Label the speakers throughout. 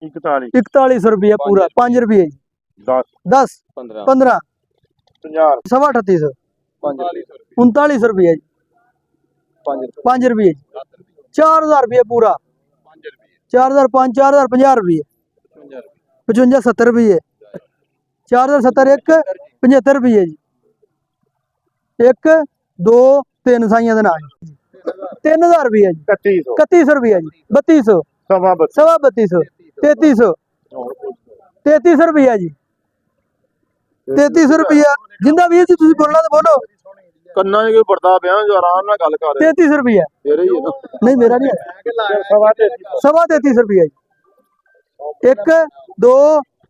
Speaker 1: 41
Speaker 2: 4100 रुपया पूरा 5 रुपये 10 15 सवा 3800 3900 रुपया जी 5 रुपये 4000 रुपया पूरा 4000 5 4000 50 रुपये 55 70 रुपये 4070 1 75 रुपये जी 1 2 3 साइया दे नाल 3000 रुपया जी 3100 रुपया जी 3200 सवा 3200 3300 3300 रुपया जी 3300 रुपया जिंदा भी जी तुसी बोलना तो बोलो
Speaker 1: कन्ना कोई बड़दा पिया जो आराम नाल गल कर
Speaker 2: 3300 रुपया
Speaker 1: तेरे ही है ना
Speaker 2: नहीं मेरा नहीं है सवा 3300 रुपया जी 1 2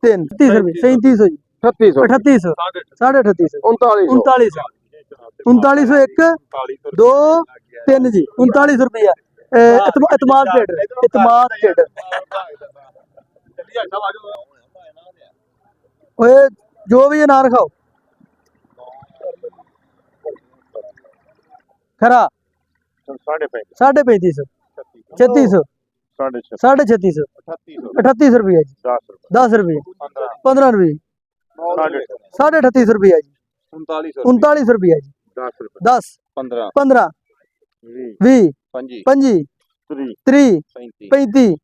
Speaker 2: 3 30 रुपये 3700 जी 3800 3800 3900 1 2 3 जी 3900 रुपया इतमाद ट्रेडर ओए जो भी है ना रखाओ खरा 3500 3600 3600 3800 रुपया जी 10 रुपये 15 रुपये 3850 रुपया जी 3900 रुपया जी 10 15 20 25 30 35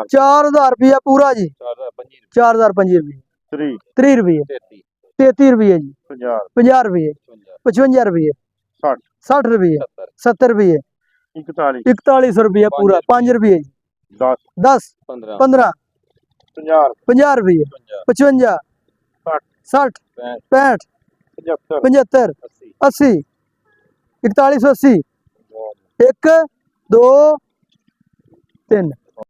Speaker 2: 4000 रुपया पूरा जी 4025 रुपये 30 रुपये 33 रुपये जी 50 रुपये 55 रुपये 60 रुपये 70 रुपये 4100 रुपया पूरा 5 रुपये जी 10 15 50 रुपये 55 60 65 75 80 4180 1 2 3